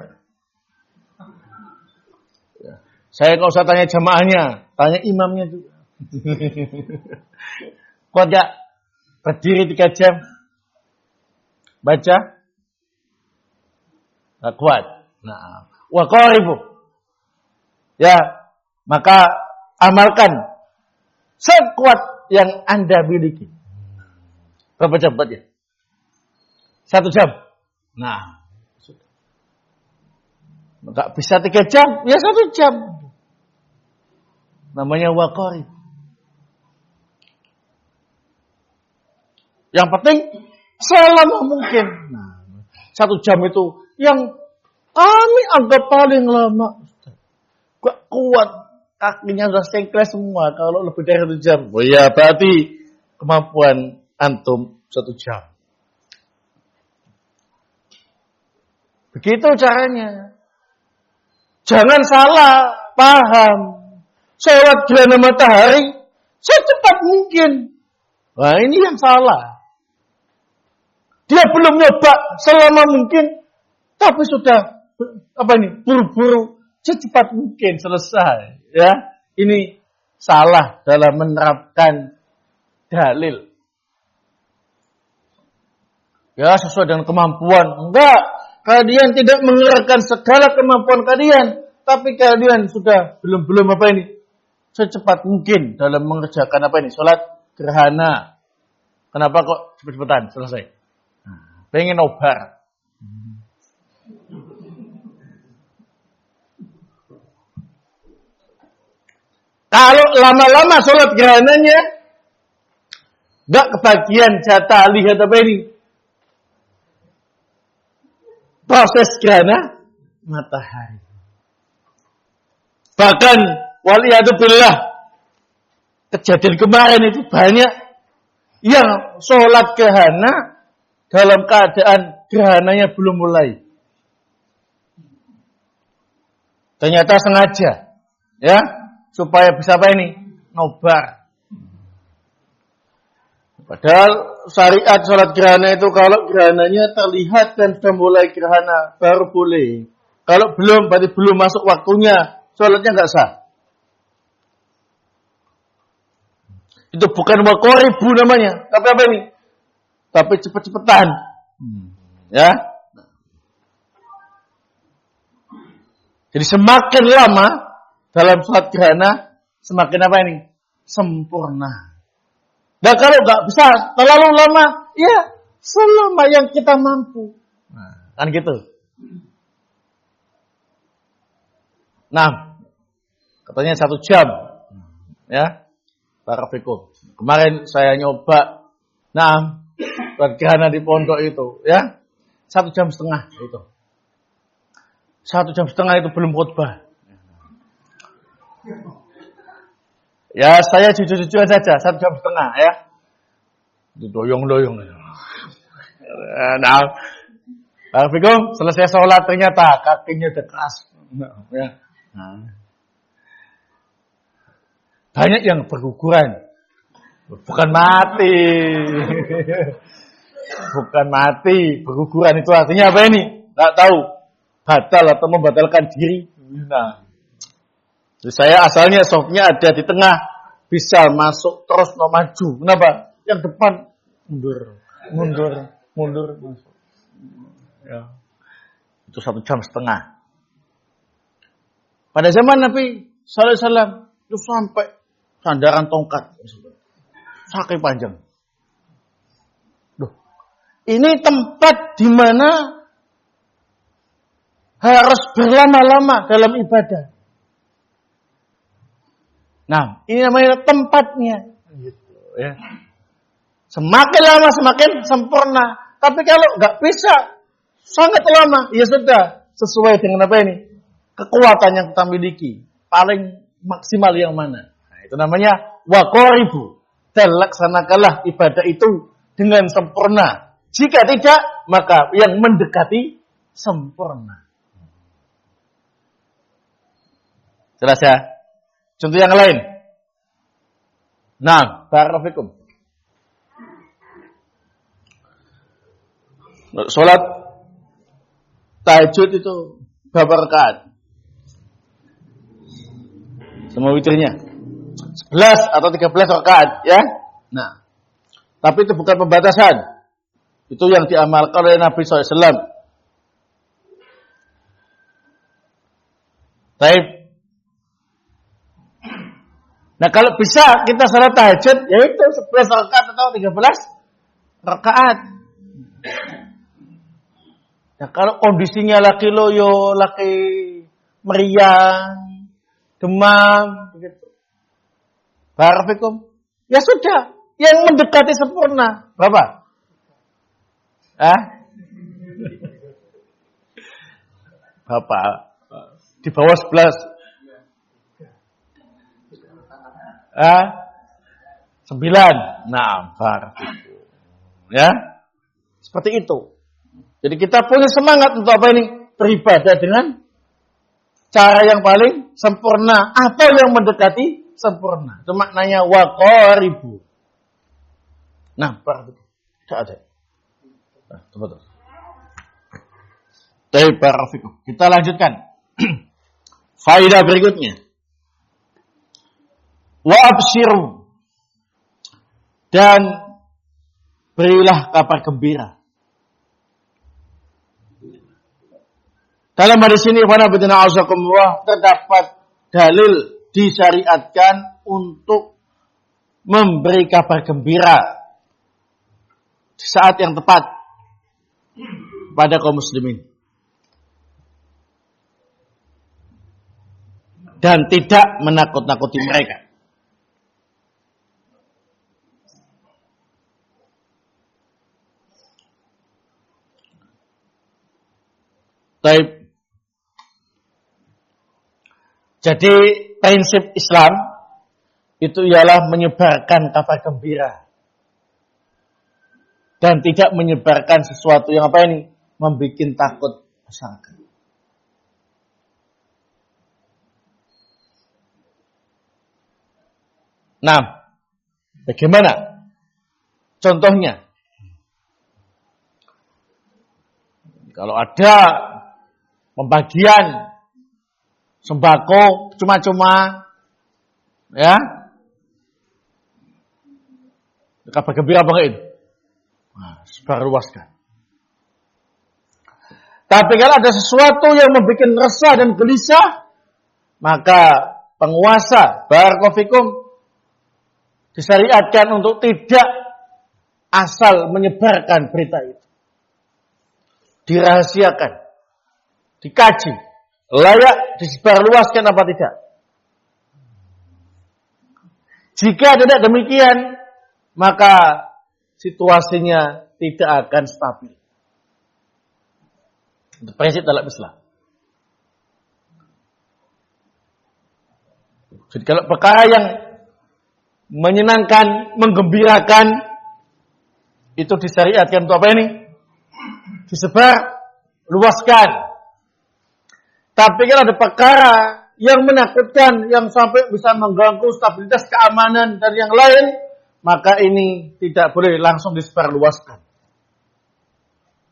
Saya nggak usah tanya jamaahnya, tanya imamnya juga. Kuat gak? Berdiri 3 jam? Baca? Gak kuat. Nah, wa qaribu. Ya, maka amalkan sekuat yang Anda miliki. Berapa jam ya? 1 jam. Nah, enggak bisa 3 jam, ya 1 jam. Namanya waqarib. Yang penting selama mungkin. Nah, 1 jam itu yang kami anggap paling lama. Gak kuat. Kakinya sudah sengkles semua kalau lebih dari 1 jam. Oh ya, berarti kemampuan antum 1 jam. Begitu caranya. Jangan salah paham. sholat gerhana matahari secepat mungkin. Nah, ini yang salah. Dia belum nyoba selama mungkin, tapi sudah buru-buru secepat mungkin selesai. Ya, ini salah dalam menerapkan dalil. Ya, sesuai dengan kemampuan. Enggak, kalian tidak mengerahkan segala kemampuan kalian, tapi kalian sudah belum secepat mungkin dalam mengerjakan sholat gerhana. Kenapa kok cepet-cepetan selesai? Pengen nobar. Kalau lama-lama sholat gerhananya, enggak kebagian jatah lihat proses gerhana matahari. Bahkan waliyadzubillah, kejadian kemarin itu banyak yang sholat gerhana dalam keadaan gerhananya belum mulai. Ternyata sengaja, ya, supaya bisa nobar. Padahal syariat sholat gerhana itu kalau gerhananya terlihat dan sudah mulai gerhana baru boleh. Kalau belum, berarti belum masuk waktunya, sholatnya nggak sah. Itu bukan waqaribu namanya, tapi tapi cepet-cepetan. Ya. Jadi semakin lama dalam sholat gerhana, semakin sempurna. Dan kalau nggak bisa terlalu lama, ya selama yang kita mampu. Nah, kan gitu. Nah, katanya 1 jam, ya, barakallahu. Kemarin saya nyoba, gerhana di pondok itu, ya, 1,5 jam itu. 1,5 jam itu belum khutbah. Ya, saya jujur-jujuran saja, 1,5 jam ya. Doyong-doyong. Nah, barakallahu, selesai sholat ternyata kakinya udah keras. Ya. Nah. Banyak yang berguguran. Bukan mati. Bukan mati. Berguguran itu artinya apa ini? Nggak tahu. Batal atau membatalkan diri. Nah. Jadi saya asalnya softnya ada di tengah. Bisa masuk terus maju. Kenapa? Yang depan mundur. Masuk. Ya. Itu 1,5 jam. Pada zaman Nabi sallallahu alaihi wasallam itu sampai sandaran tongkat. Saking panjang. Ini tempat di mana harus berlama-lama dalam ibadah. Nah, ini namanya tempatnya. Gitu, ya. Semakin lama semakin sempurna. Tapi kalau nggak bisa sangat lama, ya sudah sesuai dengan kekuatan yang kita miliki. Paling maksimal yang mana? Nah, itu namanya waqaribu. Dan laksanakanlah ibadah itu dengan sempurna. Jika tidak, maka yang mendekati sempurna. Jelas ya? Contoh yang lain. Nah, barakallahu. Salat tahajud itu berapa rakaat? Semua witirnya 11 atau 13 rakaat, ya. Nah, tapi itu bukan pembatasan. Itu yang diamalkan oleh Nabi SAW. Baik. Nah, kalau bisa kita salat tahajud, yaitu 11 rakaat atau 13 rakaat. Nah, kalau kondisinya lagi loyo, lagi meriang, demam, begitu. Barakallahu. Ya sudah, yang mendekati sempurna. Berapa? Bapak di bawah 11. 9. Nah, barakallahu. Ya. Seperti itu. Jadi kita punya semangat untuk beribadah dengan cara yang paling sempurna atau yang mendekati sempurna. Itu maknanya waqaribu. Nah, tidak ada. Nah, betul. Barakallahu. Kita lanjutkan. Faedah berikutnya. Wa abshiru. Dan berilah kabar gembira. Dalam hadis ini terdapat dalil disyariatkan untuk memberi kabar gembira di saat yang tepat pada kaum muslimin dan tidak menakut-nakuti mereka. Baik. Jadi prinsip Islam itu ialah menyebarkan kabar gembira dan tidak menyebarkan sesuatu yang membuat takut masyarakat. Nah, bagaimana contohnya? Kalau ada pembagian sembako cuma-cuma, ya, kabar gembira banget. Nah, sebarluaskan. Tapi kalau ada sesuatu yang membuat resah dan gelisah, maka penguasa barakallahu fikum disyariatkan untuk tidak asal menyebarkan berita itu. Dirahasiakan, dikaji, layak disebarluaskan apa tidak. Jika tidak demikian, maka situasinya tidak akan stabil. Itu prinsip dalam Islam. Jadi kalau perkara yang menyenangkan, menggembirakan, itu disyariatkan untuk apa ini? Disebar, luaskan. Tapi kalau ada perkara yang menakutkan, yang sampai bisa mengganggu stabilitas keamanan dan yang lain, maka ini tidak boleh langsung disebarluaskan.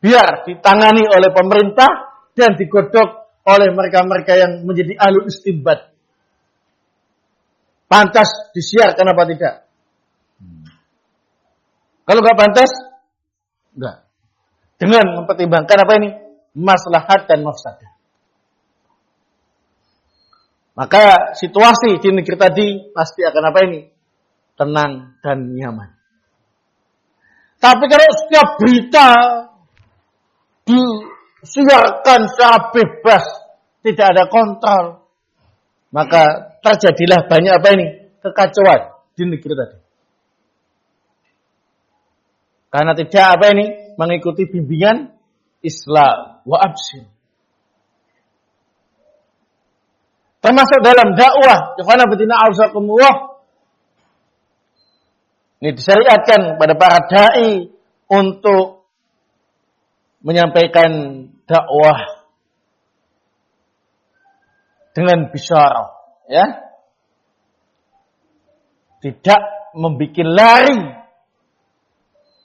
Biar ditangani oleh pemerintah dan digodok oleh mereka-mereka yang menjadi ahlul istinbat. Pantas disiarkan apa tidak? Kalau nggak pantas, enggak. Dengan mempertimbangkan apa ini? Maslahat dan mafsadah. Maka situasi di negeri tadi pasti akan apa ini? Tenang dan nyaman. Tapi kalau setiap berita disiarkan secara bebas, tidak ada kontrol, maka terjadilah banyak apa ini? Kekacauan di negeri tadi. Karena tidak apa ini? Mengikuti bimbingan Islam wa absir. Termasuk dalam dakwah, ikhwana fillah a'azakumullah. Ini disyariatkan pada para dai untuk menyampaikan dakwah dengan bisyarah, ya. Tidak membuat lari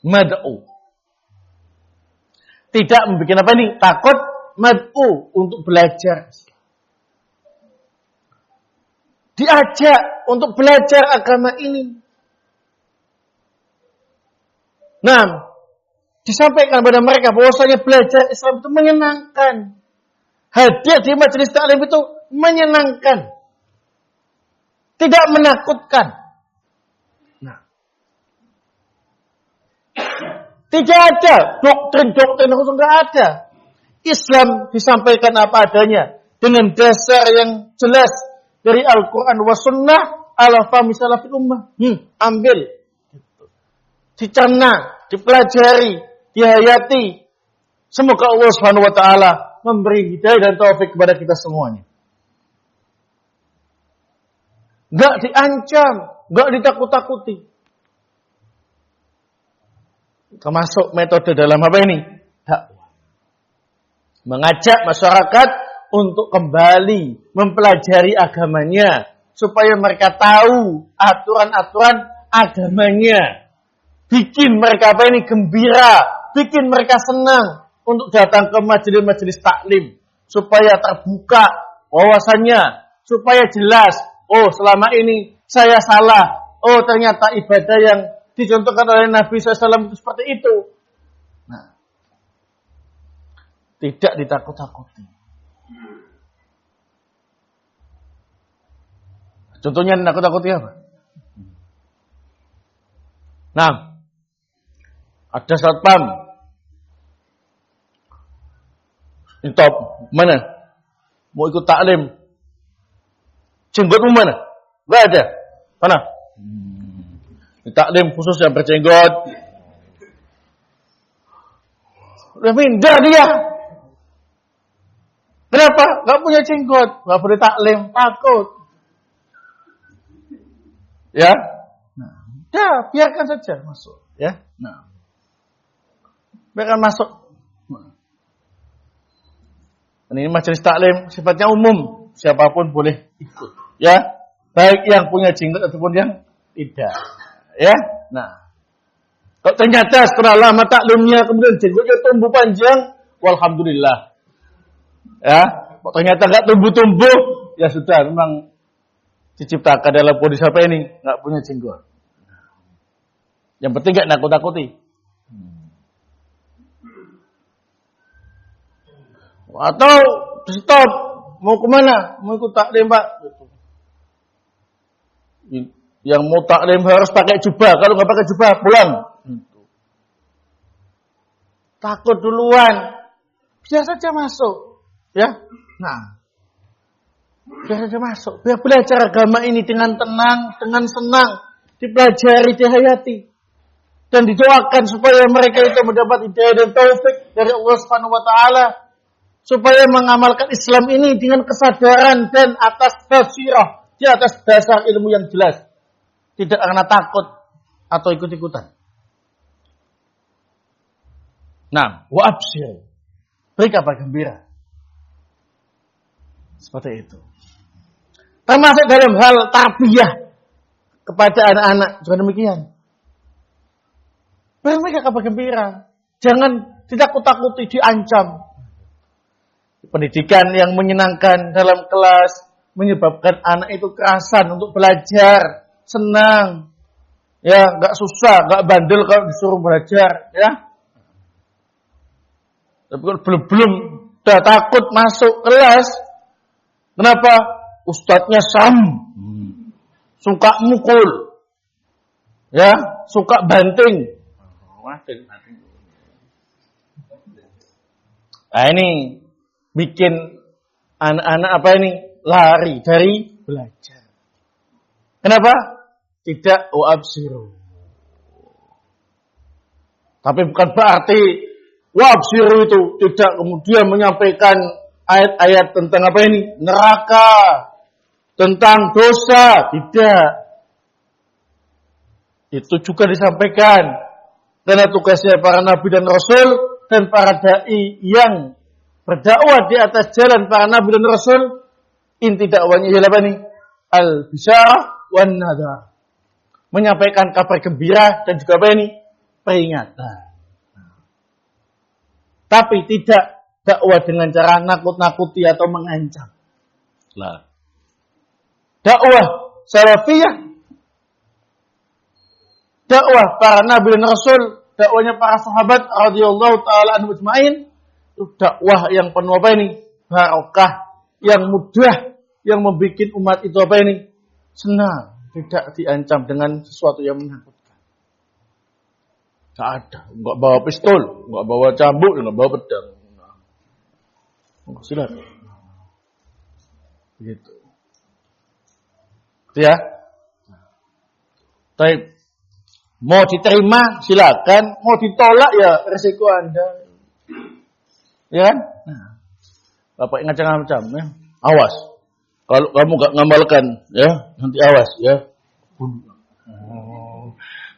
mad'u. Tidak membuat apa ini? Takut mad'u untuk belajar. Diajak untuk belajar agama ini. Nah, disampaikan kepada mereka bahwasanya belajar Islam itu menyenangkan. Hadir di majelis taklim itu menyenangkan. Tidak menakutkan. Nah, tidak ada doktrin-doktrin khusus, tidak ada. Islam disampaikan apa adanya dengan dasar yang jelas dari Al-Quran wa Sunnah ala fahmi salafil ummah. Ambil, dicerna, dipelajari, dihayati. Semoga Allah Subhanahu wa taala memberi hidayah dan taufik kepada kita semuanya. Enggak diancam, enggak ditakut-takuti. Termasuk metode dalam apa ini? Dakwah. Mengajak masyarakat untuk kembali mempelajari agamanya, supaya mereka tahu aturan-aturan agamanya. Bikin mereka gembira, bikin mereka senang untuk datang ke majelis-majelis taklim, supaya terbuka wawasannya, supaya jelas, oh selama ini saya salah, oh ternyata ibadah yang dicontohkan oleh Nabi SAW itu seperti itu. Nah, tidak ditakut-takuti. Contohnya nakut-nakuti apa? Nah, ada satpam. Top, mana? Mau ikut taklim. Jenggotmu mana? Enggak ada. Mana? Taklim khusus yang berjenggot. Udah minder dia. Kenapa? Enggak punya jenggot, enggak boleh taklim, takut. Ya? Nah, ya, biarkan saja masuk, ya. Nah. Biarkan masuk. Ini majelis taklim sifatnya umum, siapapun boleh ikut, ya. Baik yang punya jenggot ataupun yang tidak, ya. Nah, kalau ternyata setelah lama taklimnya kemudian jenggotnya tumbuh panjang, walhamdulillah, ya. Kalau ternyata nggak tumbuh-tumbuh, ya sudah, memang diciptakan dalam kondisi apa ini, nggak punya jenggot. Yang penting nggak nakut-nakuti. Atau stop, mau kemana? Mau ikut taklim, Pak. Yang mau taklim harus pakai jubah. Kalau nggak pakai jubah, pulang. Takut duluan. Biar saja masuk. Ya. Nah. Biar saja masuk. Biar belajar agama ini dengan tenang, dengan senang. Dipelajari, dihayati. Dan didoakan supaya mereka itu mendapat hidayah dan taufik dari Allah Subhanahu wa taala. Supaya mengamalkan Islam ini dengan kesadaran dan atas basirah, di atas dasar ilmu yang jelas. Tidak karena takut atau ikut-ikutan. Nah, wa absyir. Beri kabar gembira. Seperti itu. Termasuk dalam hal tarbiyah kepada anak-anak juga demikian. Beri mereka kabar gembira. Jangan ditakut-takuti, diancam. Pendidikan yang menyenangkan dalam kelas menyebabkan anak itu kerasan untuk belajar, senang, ya, nggak susah, nggak bandel kalau disuruh belajar, ya. Tapi kalau belum udah takut masuk kelas, kenapa? Ustadznya suka mukul, ya, suka banting. Nah ini bikin anak-anak apa ini? Lari dari belajar. Kenapa? Tidak wa'absiru. Tapi bukan berarti wa'absiru itu tidak kemudian menyampaikan ayat-ayat tentang apa ini? Neraka. Tentang dosa. Tidak. Itu juga disampaikan. Karena tugasnya para nabi dan rasul dan para da'i yang berdakwah di atas jalan para nabi dan rasul, inti dakwahnya ialah apa nih? Al-bisyarah wan nadhar. Menyampaikan kabar gembira dan juga apa ini? Peringatan. Tapi tidak dakwah dengan cara nakut-nakuti atau mengancam. Lah. Dakwah salafiyah, dakwah para nabi dan rasul, dakwahnya para sahabat radhiyallahu taala anhum ajmain, dakwah yang penuh apa ini? Barokah, yang mudah, yang membuat umat itu apa ini? Senang, tidak diancam dengan sesuatu yang menakutkan. Tidak ada, enggak bawa pistol, enggak bawa cambuk, enggak bawa pedang. Silakan. Begitu. Itu ya. Baik. Mau diterima silakan, mau ditolak ya resiko Anda. Ya kan? Nah, Bapak ngacang-ngacang ya. Awas. Kalau kamu enggak ngamalkan ya, nanti awas ya.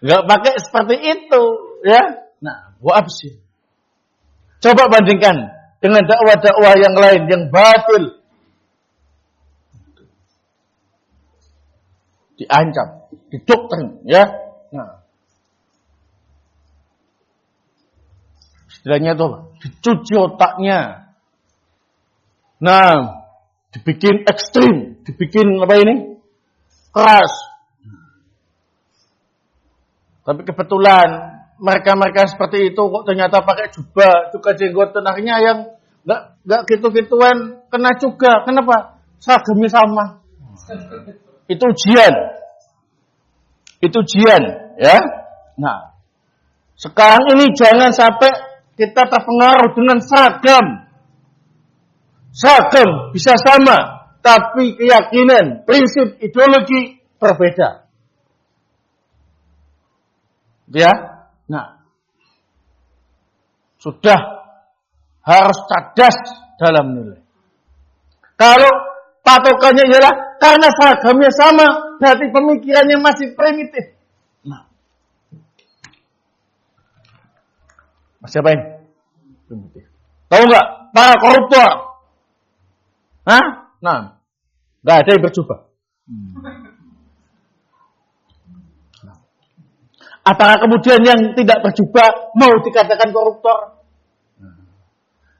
Enggak pakai seperti itu ya. Nah, wa absyir. Coba bandingkan dengan dakwah-dakwah yang lain yang batil. Diancam, didoktrin, ya. Nah, istilahnya itu apa? Dicuci otaknya. Nah, dibikin ekstrim, dibikin apa ini? Keras. Tapi kebetulan mereka seperti itu kok ternyata pakai jubah, juga jenggotan, akhirnya yang nggak gitu-gituan kena juga. Kenapa? Seragamnya sama. Itu ujian. Itu ujian, ya. Nah, sekarang ini jangan sampai kita terpengaruh dengan seragam. Seragam bisa sama, tapi keyakinan, prinsip, ideologi berbeda. Ya. Nah, sudah harus cerdas dalam nilai. Kalau patokannya ialah karena seragamnya sama, berarti pemikirannya masih primitif. Nah, masih apa ini? Primitif. Tahu nggak para koruptor? Hah? Nah, nggak ada yang berjubah. Apakah kemudian yang tidak berjubah mau dikatakan koruptor?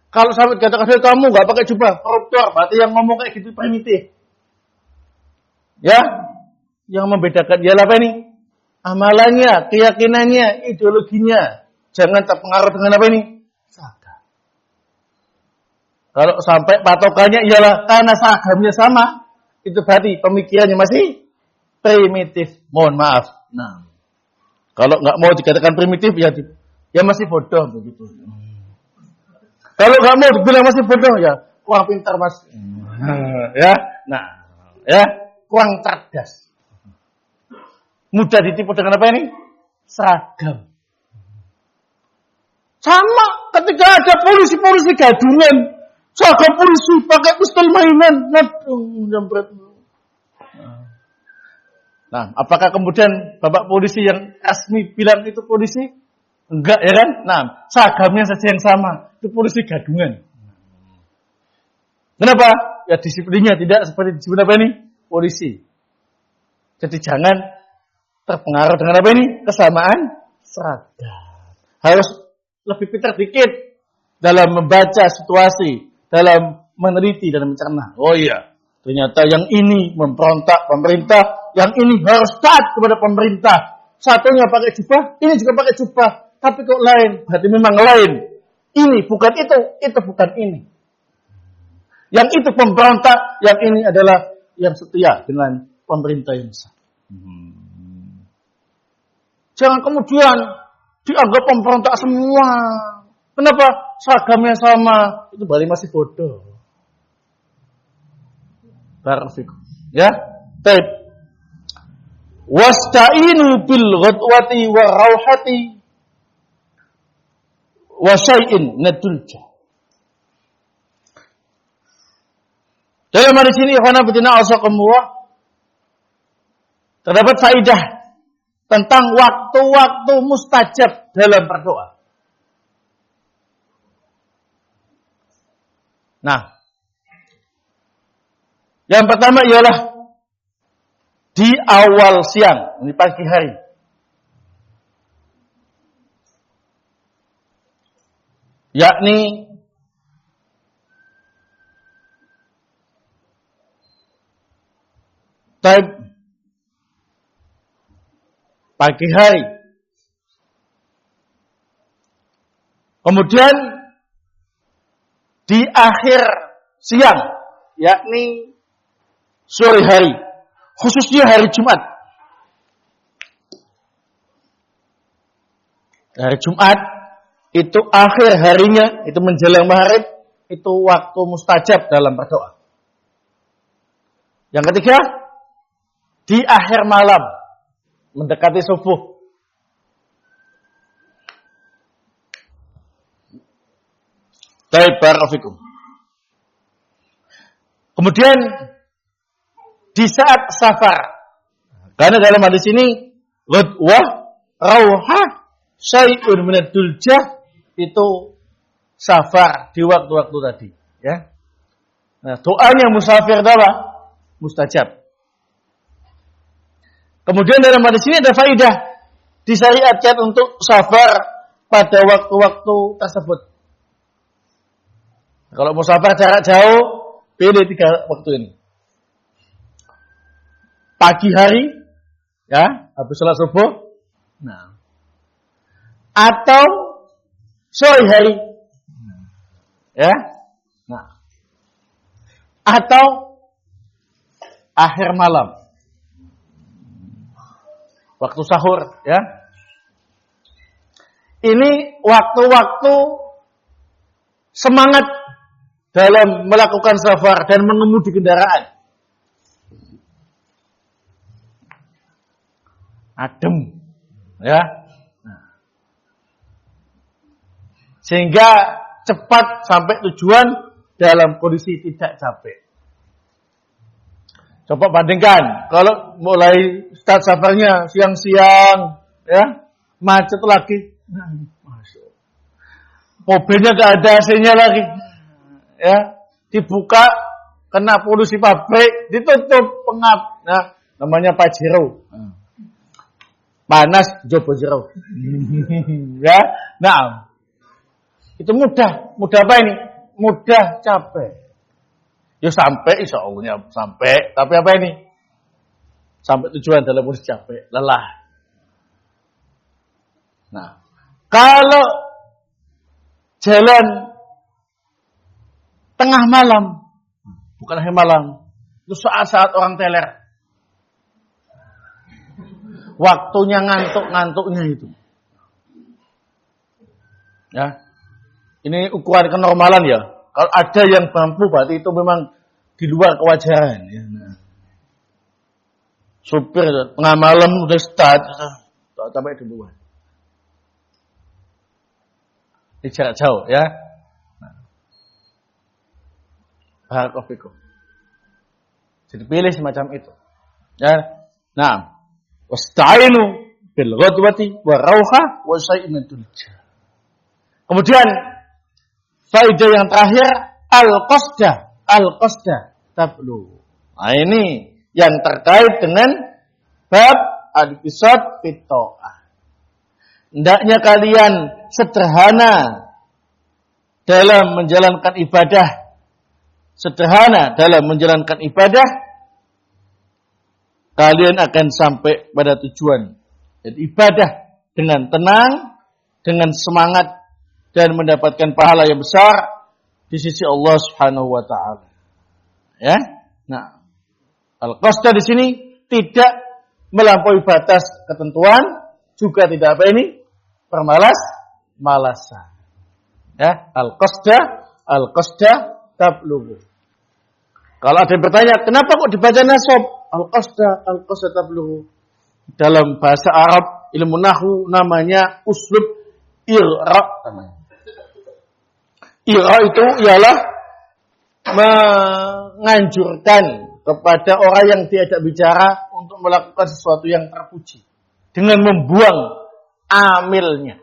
Kalau sampai dikatakan kamu nggak pakai jubah, koruptor, berarti yang ngomong kayak gitu primitif. Ya, yang membedakan ialah apa ini? Amalannya, keyakinannya, ideologinya. Jangan terpengaruh dengan apa ini? Seragam. Kalau sampai patokannya ialah karena seragamnya sama, itu berarti pemikirannya masih primitif. Mohon maaf. Nah, kalau nggak mau dikatakan primitif ya masih bodoh begitu. Kalau nggak mau dibilang masih bodoh ya kurang pintar mas. Ya, nah, ya kurang cerdas. Mudah ditipu dengan apa ini? Seragam. Sama ketika ada polisi-polisi gadungan, seragam polisi pakai pistol mainan, jambret. Nah, apakah kemudian bapak polisi yang resmi bilang itu polisi? Enggak, ya kan? Nah, seragamnya saja yang sama. Itu polisi gadungan. Kenapa? Ya disiplinnya tidak seperti disiplin apa ini? Polisi. Jadi jangan terpengaruh dengan apa ini? Kesamaan seragam. Harus lebih pintar dikit dalam membaca situasi, dalam meneliti dan mencerna. Oh iya, ternyata yang ini memberontak pemerintah, yang ini harus taat kepada pemerintah. Satunya pakai jubah, ini juga pakai jubah. Tapi kok lain? Berarti memang lain. Ini bukan itu bukan ini. Yang itu pemberontak, yang ini adalah yang setia dengan pemerintah yang sah. Jangan kemudian dianggap pemberontak semua. Kenapa? Seragamnya sama. Itu berarti masih bodoh. Barakallahu. Ya, baik. Wasta'inu bil ghadwati wa rauhati wa syai'in nadulja. Dalam hadis ini ikhwan fillah asakumullah terdapat faedah tentang waktu-waktu mustajab dalam berdoa. Nah, yang pertama ialah di awal siang, di pagi hari. Yakni time pagi hari. Kemudian di akhir siang, yakni sore hari, khususnya hari Jumat. Hari Jumat itu akhir harinya, itu menjelang maghrib, itu waktu mustajab dalam berdoa. Yang ketiga, di akhir malam, mendekati subuh. Barakallahu. Kemudian di saat safar, karena dalam hadis ini ghadwah, rauhah, syai'un minad duljah, itu safar di waktu-waktu tadi, ya. Nah, doanya musafir apa? Mustajab. Kemudian dalam hadis ini ada faidah disyariatkan untuk safar pada waktu-waktu tersebut. Kalau mau safar jarak jauh, pilih 3 waktu ini. Pagi hari, ya, habis sholat subuh. Nah. Atau sore hari. Ya. Nah. Atau akhir malam. Waktu sahur, ya. Ini waktu-waktu semangat dalam melakukan safar dan mengemudi kendaraan. Adem, ya. Sehingga cepat sampai tujuan dalam kondisi tidak capek. Coba bandingkan, kalau mulai start safarnya siang-siang, ya, macet lagi, masuk. Mobilnya gak ada AC-nya lagi, ya, dibuka, kena polusi pabrik, ditutup, pengap. Nah, namanya Pajero. Panas, Jobo Jero. Ya, nah, itu mudah apa ini? Mudah capek. Ya sampai, insya Allah sampai. Tapi apa ini? Sampai tujuan dalam kondisi capek, lelah. Nah, kalau jalan tengah malam, bukan akhir malam, itu saat-saat orang teler. Waktunya ngantuk-ngantuknya itu. Ya, ini ukuran kenormalan ya. Kalau ada yang mampu berarti itu memang di luar kewajaran. Ya. Nah. Supir tengah malam udah start, sampai duluan. Di jarak jauh ya. Barakallahu. Jadi pilih semacam itu. Ya. Nah, wasta'inu bil ghadwati wa rauha wa sa'imatul jah. Kemudian faedah yang terakhir al-qasda tablu. Nah, ini yang terkait dengan bab al-qisad fit ta'ah. Hendaknya kalian sederhana dalam menjalankan ibadah. Sederhana dalam menjalankan ibadah, kalian akan sampai pada tujuan. Jadi ibadah dengan tenang, dengan semangat, dan mendapatkan pahala yang besar di sisi Allah Subhanahu wa taala. Ya. Nah, al-qasda di sini tidak melampaui batas ketentuan, juga tidak apa ini? Malasan. Ya, al-qasda tablughu. Kalau ada yang bertanya, kenapa kok dibaca nasab? Al-qasda tablughu. Dalam bahasa Arab, ilmu nahwu namanya uslub i'ra namanya. I'ra itu ialah menganjurkan kepada orang yang diajak bicara untuk melakukan sesuatu yang terpuji dengan membuang amilnya.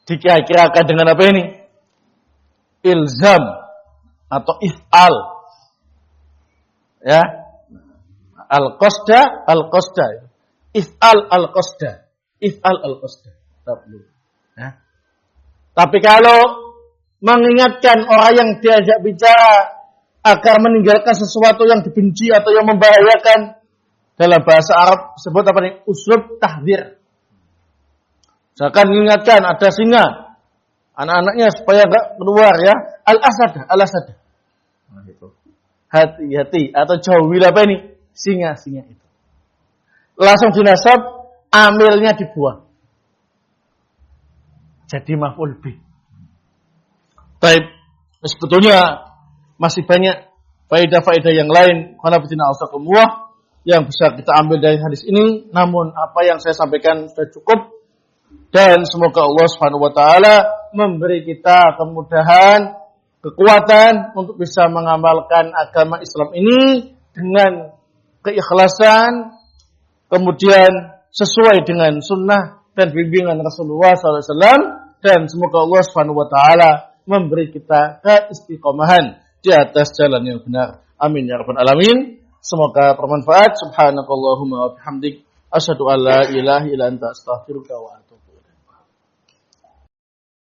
Dikira-kirakan dengan apa ini? Ilzam atau if'al. Ya. Al-qasda. If'al al-qasda. Ya. Tapi kalau mengingatkan orang yang diajak bicara agar meninggalkan sesuatu yang dibenci atau yang membahayakan, dalam bahasa Arab sebut apa nih? Uslub tahdzir. Misalkan mengingatkan ada singa, anak-anaknya supaya enggak keluar ya. Al-asad. Nah, itu. Hati-hati atau jauhilah apa ini? Singa itu. Langsung dinasab, amilnya dibuang. Jadi maf'ul bih. Baik, sebetulnya masih banyak faedah-faedah yang lain yang bisa kita ambil dari hadis ini. Namun apa yang saya sampaikan sudah cukup, dan semoga Allah Subhanahu wa taala memberi kita kemudahan, kekuatan untuk bisa mengamalkan agama Islam ini dengan keikhlasan, kemudian sesuai dengan sunnah dan bimbingan Rasulullah SAW, dan semoga Allah Subhanahu wa taala memberi kita keistiqomahan di atas jalan yang benar. Amin ya rabbal alamin. Semoga bermanfaat. Subhanakallahumma wa bihamdik asyhadu an la ilaha illa anta astaghfiruka wa atubu